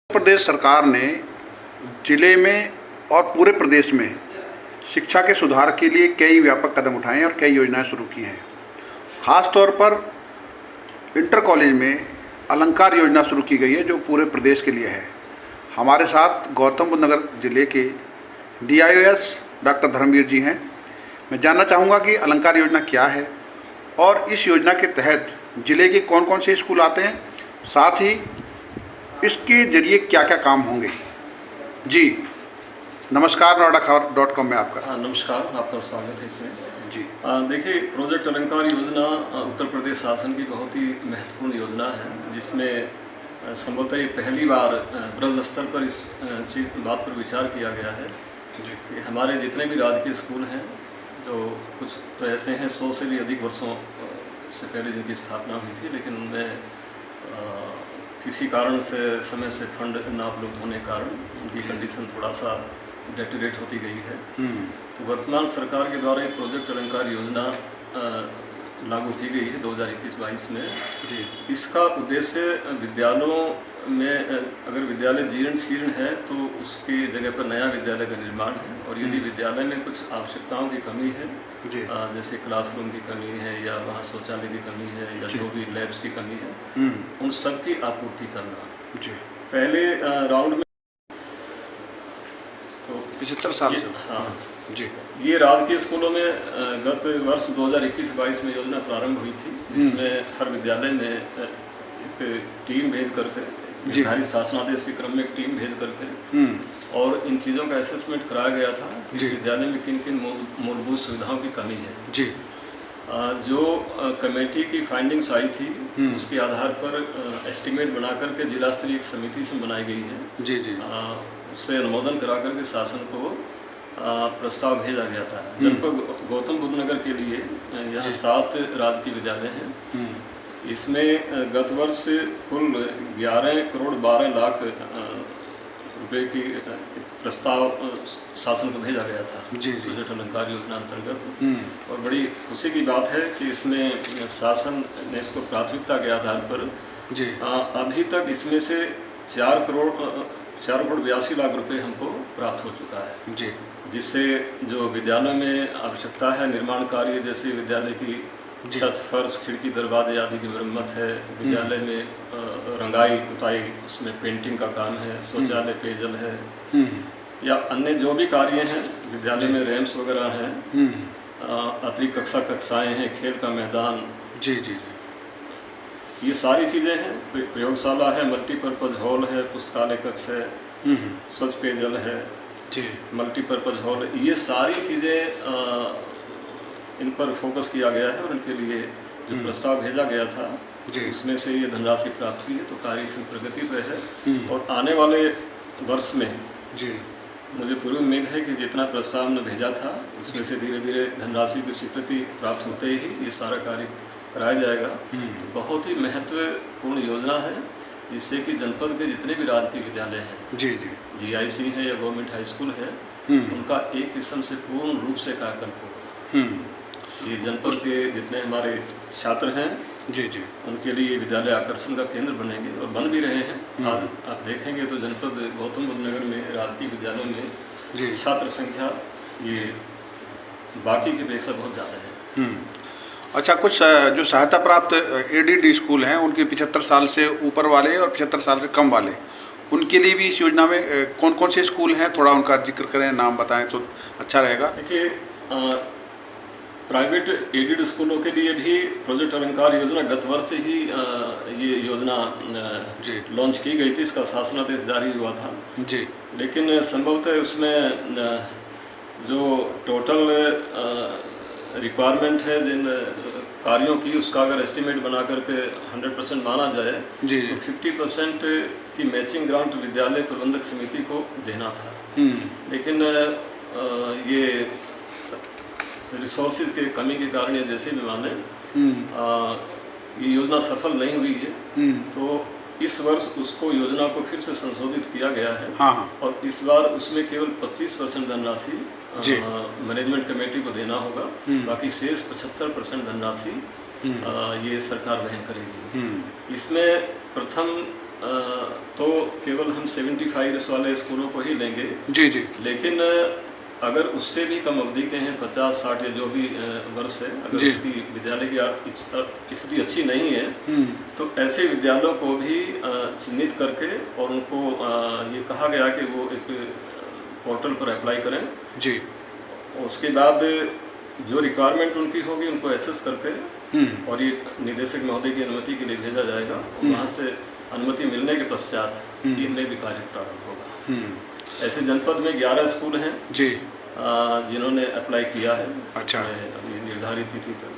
प्रदेश सरकार ने जिले में और पूरे प्रदेश में शिक्षा के सुधार के लिए कई व्यापक कदम उठाए हैं और कई योजनाएं शुरू की हैं। खास तौर पर इंटर कॉलेज में अलंकार योजना शुरू की गई है जो पूरे प्रदेश के लिए है। हमारे साथ गौतम बुद्ध नगर जिले के DIOS डॉक्टर धर्मवीर जी हैं। मैं जानना चाहूँगा कि अलंकार योजना क्या है और इस योजना के तहत जिले के कौन कौन से स्कूल आते हैं, साथ ही इसके जरिए क्या क्या काम होंगे। जी नमस्कार, noida.com में आपका। नमस्कार, आपका स्वागत है इसमें। जी देखिए, प्रोजेक्ट अलंकार योजना उत्तर प्रदेश शासन की बहुत ही महत्वपूर्ण योजना है, जिसमें संभवतः ये पहली बार ब्रज स्तर पर इस बात पर विचार किया गया है कि हमारे जितने भी राजकीय स्कूल हैं, जो कुछ तो ऐसे हैं 100 से भी अधिक वर्षों से पहले जिनकी स्थापना हुई थी, लेकिन उनमें किसी कारण से समय से फंड न उपलब्ध होने के कारण उनकी कंडीशन थोड़ा सा डेटोरेट होती गई है। तो वर्तमान सरकार के द्वारा एक प्रोजेक्ट अलंकार योजना लागू की गई है 2021-22 में। जी इसका उद्देश्य विद्यालयों में अगर विद्यालय जीर्ण शीर्ण है तो उसकी जगह पर नया विद्यालय का निर्माण है, और यदि विद्यालय में कुछ आवश्यकताओं की कमी है, जैसे क्लासरूम की कमी है या वहाँ शौचालय की कमी है या जो भी लैब्स की कमी है, उन सब की आपूर्ति करना। जी पहले राउंड में तो 75 साल से। हाँ जी ये राजकीय स्कूलों में गत वर्ष 2021-22 में योजना प्रारंभ हुई थी, जिसमें हर विद्यालय में एक टीम भेज करके निर्धारित शासनादेश के क्रम में एक टीम भेज करके और इन चीज़ों का असेसमेंट कराया गया था कि इस विद्यालय में किन किन मूलभूत सुविधाओं की कमी है। जी जो कमेटी की फाइंडिंग्स आई थी उसके आधार पर एस्टिमेट बना करके जिला स्तरीय एक समिति से बनाई गई है। जी जी उससे अनुमोदन करा करके शासन को प्रस्ताव भेजा गया था। जनपद गौतम बुद्ध नगर के लिए यहाँ 7 राजकीय विद्यालय हैं। इसमें गत वर्ष कुल 11 करोड़ 12 लाख रुपए की प्रस्ताव शासन को भेजा गया था प्रोजेक्ट अलंकार योजना अंतर्गत। और बड़ी खुशी की बात है कि इसमें शासन ने इसको प्राथमिकता के आधार पर अभी तक इसमें से 4 करोड़ 82 लाख रुपए हमको प्राप्त हो चुका है। जी जिससे जो विद्यालयों में आवश्यकता है निर्माण कार्य, जैसे विद्यालय की छत फर्श खिड़की दरवाजे आदि की मरम्मत है, विद्यालय में रंगाई पुताई उसमें पेंटिंग का काम है, शौचालय पेयजल है, या अन्य जो भी कार्य हैं विद्यालय में रैम्स वगैरह हैं, अतिरिक्त कक्षाएं हैं, खेल का मैदान, जी जी ये सारी चीज़ें हैं। प्रयोगशाला है, मल्टीपर्पज़ हॉल है, पुस्तकालय कक्ष है, स्वच्छ पेयजल है, मल्टीपर्पज़ हॉल, ये सारी चीज़ें इन पर फोकस किया गया है। और इनके लिए जो प्रस्ताव भेजा गया था उसमें से ये धनराशि प्राप्त हुई है, तो कार्य इसमें प्रगति पे है। और आने वाले वर्ष में मुझे पूरी उम्मीद है कि जितना प्रस्ताव हमने भेजा था उसमें से धीरे धीरे धनराशि की स्वीकृति प्राप्त होते ही ये सारा कार्य कराया जाएगा। तो बहुत ही महत्वपूर्ण योजना है, जिससे कि जनपद के जितने भी राजकीय विद्यालय हैं, GIC है या गवर्नमेंट हाई स्कूल है, उनका एक किस्म से पूर्ण रूप से कायाकल्प होगा। ये जनपद के जितने हमारे छात्र हैं उनके लिए विद्यालय आकर्षण का केंद्र बनेंगे और बन भी रहे हैं। आज आप देखेंगे तो जनपद गौतम बुद्ध नगर में राजकीय विद्यालयों में छात्र संख्या ये बाकी की अपेक्षा बहुत ज़्यादा है। अच्छा, कुछ जो सहायता प्राप्त ADD स्कूल हैं उनके 75 साल से ऊपर वाले और 75 साल से कम वाले, उनके लिए भी इस योजना में कौन कौन से स्कूल हैं, थोड़ा उनका जिक्र करें, नाम बताएं तो अच्छा रहेगा। देखिए, प्राइवेट एडेड स्कूलों के लिए भी प्रोजेक्ट अलंकार योजना गत वर्ष ही ये योजना लॉन्च की गई थी, इसका शासनादेश जारी हुआ था। लेकिन संभवतः उसमें जो टोटल रिक्वायरमेंट है जिन कार्यों की, उसका अगर एस्टिमेट बना करके 100% माना जाए तो 50% की मैचिंग ग्रांट विद्यालय प्रबंधक समिति को देना था। लेकिन ये रिसोर्सेज के कमी के कारण या जैसे भी माने ये योजना सफल नहीं हुई है। तो इस वर्ष उसको योजना को फिर से संशोधित किया गया है। और इस बार उसमें केवल 25% धनराशि मैनेजमेंट कमेटी को देना होगा, बाकी शेष 75% धनराशि ये सरकार वहन करेगी। इसमें प्रथम तो केवल हम 75 वाले स्कूलों को ही लेंगे। जी जी। लेकिन अगर उससे भी कम अवधि के हैं, 50-60 या जो भी वर्ष है, अगर उसकी विद्यालय की स्थिति अच्छी नहीं है तो ऐसे विद्यालयों को भी चिन्हित करके और उनको ये कहा गया कि वो एक पोर्टल पर अप्लाई करें जी। उसके बाद जो रिक्वायरमेंट उनकी होगी उनको एसेस करके और ये निदेशक महोदय की अनुमति के लिए भेजा जाएगा और वहाँ से अनुमति मिलने के पश्चात इनमें भी कार्य प्रारंभ होगा। ऐसे जनपद में 11 स्कूल हैं जी जिन्होंने अप्लाई किया है। अच्छा। अभी निर्धारित तिथि तक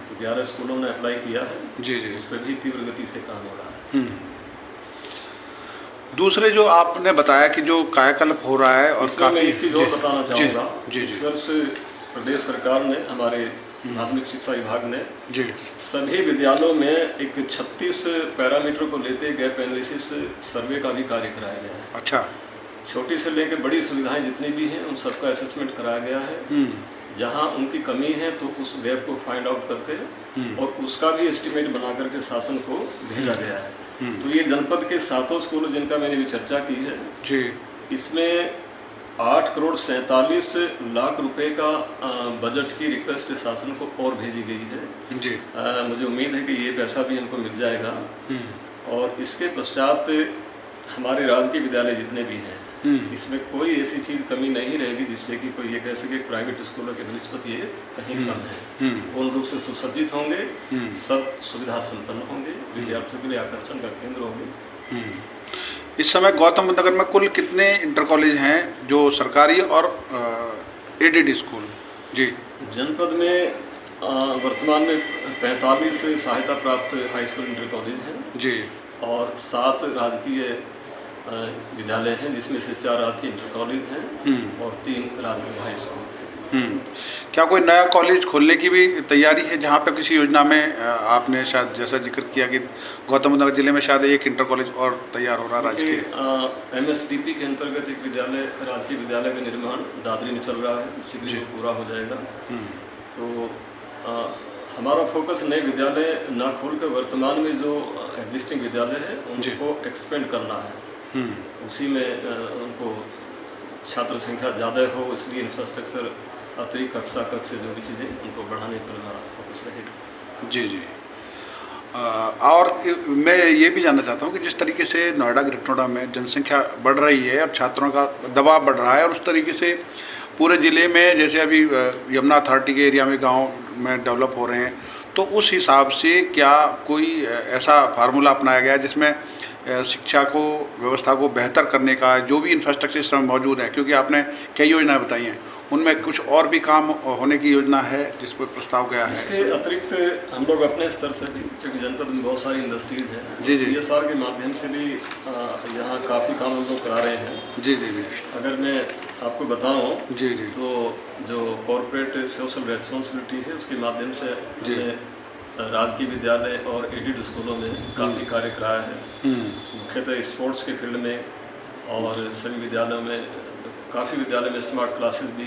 तो 11 स्कूलों ने अप्लाई किया है जी जी। इस पर भी तीव्र गति से काम हो रहा है। दूसरे जो आपने बताया कि जो कायाकल्प हो रहा है और मैं एक चीज़ और बताना चाहूँगा। इस वर्ष प्रदेश सरकार ने, हमारे माध्यमिक शिक्षा विभाग ने जी सभी विद्यालयों में एक 36 पैरामीटर को लेते गैप एनालिसिस सर्वे का भी कार्य कराया गया है। अच्छा। छोटी से लेकर बड़ी सुविधाएं जितनी भी हैं उन सबका असेसमेंट कराया गया है। जहां उनकी कमी है तो उस गैप को फाइंड आउट करके और उसका भी एस्टिमेट बना करके शासन को भेजा गया है। तो ये जनपद के 7 स्कूल जिनका मैंने भी चर्चा की है जी, इसमें 8 करोड़ 47 लाख रुपए का बजट की रिक्वेस्ट शासन को और भेजी गई है जी। मुझे उम्मीद है कि ये पैसा भी हमको मिल जाएगा और इसके पश्चात हमारे राजकीय विद्यालय जितने भी हैं इसमें कोई ऐसी चीज कमी नहीं रहेगी जिससे कि कोई ये कह सके प्राइवेट स्कूलों के निस्बत ये कहीं कम है। पूर्ण रूप से सुसज्जित होंगे, सब सुविधा संपन्न होंगे, विद्यार्थियों के लिए आकर्षण का केंद्र होंगे। इस समय गौतम बुद्ध नगर में कुल कितने इंटर कॉलेज हैं जो सरकारी और एडेड स्कूल जी? जनपद में वर्तमान में 45 सहायता प्राप्त हाई स्कूल इंटर कॉलेज हैं जी और 7 राजकीय विद्यालय हैं जिसमें से 4 राजकीय इंटर कॉलेज हैं और 3 राजकीय हाई स्कूल हैं। क्या कोई नया कॉलेज खोलने की भी तैयारी है जहाँ पे किसी योजना में आपने शायद जैसा जिक्र किया कि गौतम बुद्ध नगर जिले में शायद एक इंटर कॉलेज और तैयार हो रहा है राजकीय? MSDP के अंतर्गत एक विद्यालय, राजकीय विद्यालय का निर्माण दादरी में चल रहा है, शीघ्र ही पूरा हो जाएगा। तो हमारा फोकस नए विद्यालय ना खोल कर वर्तमान में जो एग्जिस्टिंग विद्यालय है उनको एक्सपेंड करना है। उसी में उनको छात्र संख्या ज़्यादा हो इसलिए इंफ्रास्ट्रक्चर, अतिरिक्त कक्षा कक्ष जो भी चीज़ें उनको बढ़ाने पर हमारा फोकस रहेगा। जी जी। और मैं ये भी जानना चाहता हूँ कि जिस तरीके से नोएडा ग्रेटर नोएडा में जनसंख्या बढ़ रही है और छात्रों का दबाव बढ़ रहा है और उस तरीके से पूरे ज़िले में जैसे अभी यमुना अथॉरिटी के एरिया में गांव में डेवलप हो रहे हैं, तो उस हिसाब से क्या कोई ऐसा फार्मूला अपनाया गया जिसमें शिक्षा को, व्यवस्था को बेहतर करने का जो भी इंफ्रास्ट्रक्चर इस समय मौजूद है, क्योंकि आपने कई योजनाएं बताई हैं, उनमें कुछ और भी काम होने की योजना है जिस पर प्रस्ताव गया है? इसके अतिरिक्त हम लोग अपने स्तर से भी, क्योंकि जनपद में बहुत सारी इंडस्ट्रीज हैं जी जी, CSR के माध्यम से भी यहाँ काफ़ी काम हम लोग करा रहे हैं जी जी जी। अगर मैं आपको बताऊँ जी जी तो जो कॉर्पोरेट सोशल रेस्पॉन्सिबिलिटी है उसके माध्यम से राजकीय विद्यालय और एडेड स्कूलों में काफ़ी कार्य कराया है, मुख्यतः स्पोर्ट्स के फील्ड में और सभी विद्यालयों में, काफ़ी विद्यालय में स्मार्ट क्लासेस भी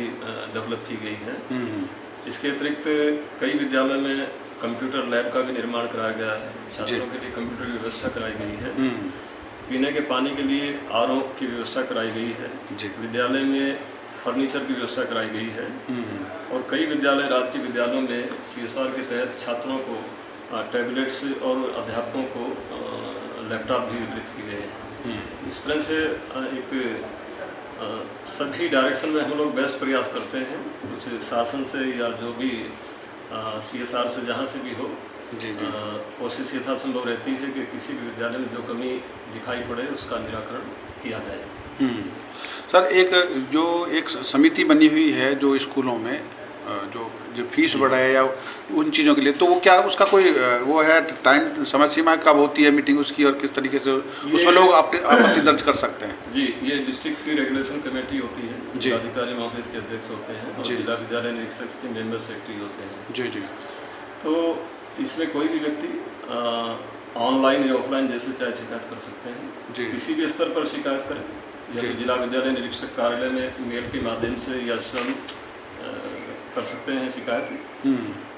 डेवलप की गई हैं। इसके अतिरिक्त कई विद्यालयों में कंप्यूटर लैब का भी निर्माण कराया गया है, छात्रों के लिए कंप्यूटर की व्यवस्था कराई गई है, पीने के पानी के लिए RO की व्यवस्था कराई गई है, विद्यालय में फर्नीचर की व्यवस्था कराई गई है और कई विद्यालय, राजकीय विद्यालयों में CSR के तहत छात्रों को टैबलेट्स और अध्यापकों को लैपटॉप भी वितरित किए गए हैं। इस तरह से एक सभी डायरेक्शन में हम लोग बेस्ट प्रयास करते हैं, कुछ शासन से या जो भी CSR से जहाँ से भी हो कोशिश यथासंभव रहती है कि किसी भी विद्यालय में जो कमी दिखाई पड़े उसका निराकरण किया जाए। सर, एक समिति बनी हुई है जो स्कूलों में जो फीस बढ़ा है या उन चीज़ों के लिए, तो वो क्या उसका कोई वो है टाइम, समय सीमा कब होती है मीटिंग उसकी और किस तरीके से उसमें लोग आपत्ति दर्ज कर सकते हैं? जी, ये डिस्ट्रिक्ट फी रेगुलेशन कमेटी होती है, जिलाधिकारी महोदय इसके अध्यक्ष होते हैं और जिला विद्यालय निरीक्षक इसके मेंबर सेक्रेटरी होते हैं जी जी। तो इसमें कोई भी व्यक्ति ऑनलाइन या ऑफलाइन जैसे चाहे शिकायत कर सकते हैं, किसी भी स्तर पर शिकायत करें, या तो जिला विद्यालय निरीक्षक कार्यालय में मेल के माध्यम से या स्वयं कर सकते हैं शिकायत,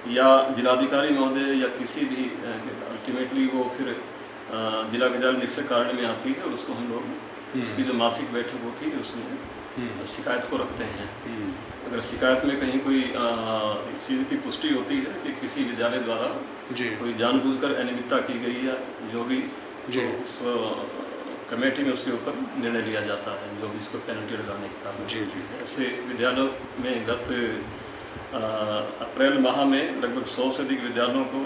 या जिलाधिकारी महोदय या किसी भी, अल्टीमेटली वो फिर जिला विद्यालय निरीक्षक कार्य में आती है और उसको हम लोग उसकी जो मासिक बैठक होती है उसमें शिकायत को रखते हैं। अगर शिकायत में कहीं कोई इस चीज़ की पुष्टि होती है कि किसी विद्यालय द्वारा कोई जानबूझकर अनियमितता की गई है जो भी, तो उस कमेटी में उसके ऊपर निर्णय लिया जाता है, जो भी इसको पेनल्टी लगाने के कारण। ऐसे विद्यालयों में गत अप्रैल माह में लगभग 100 से अधिक विद्यालयों को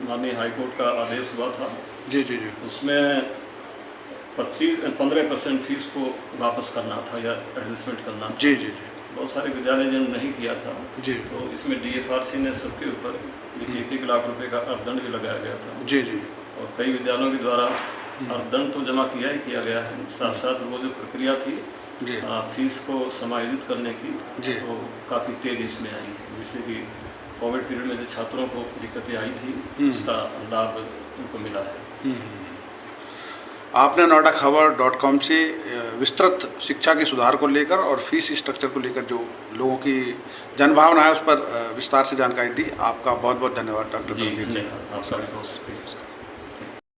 माननीय हाईकोर्ट का आदेश हुआ था। उसमें 15% फीस को वापस करना था या एडजस्टमेंट करना था। बहुत सारे विद्यालय जिन्होंने नहीं किया था, तो इसमें DFRC ने सबके ऊपर 1 लाख रुपए का अर्थदंड भी लगाया गया था। और कई विद्यालयों के द्वारा अर्थदंड तो जमा किया गया है, साथ साथ वो जो प्रक्रिया थी फीस को समायोजित करने की, तो काफ़ी तेज इसमें आई थी, जिससे कि कोविड पीरियड में जो छात्रों को दिक्कतें आई थी उसका लाभ उनको मिला है। आपने noida-खबर.com से विस्तृत शिक्षा के सुधार को लेकर और फीस स्ट्रक्चर को लेकर जो लोगों की जनभावना है उस पर विस्तार से जानकारी दी। आपका बहुत बहुत धन्यवाद डॉक्टर। जी, धन्यवाद।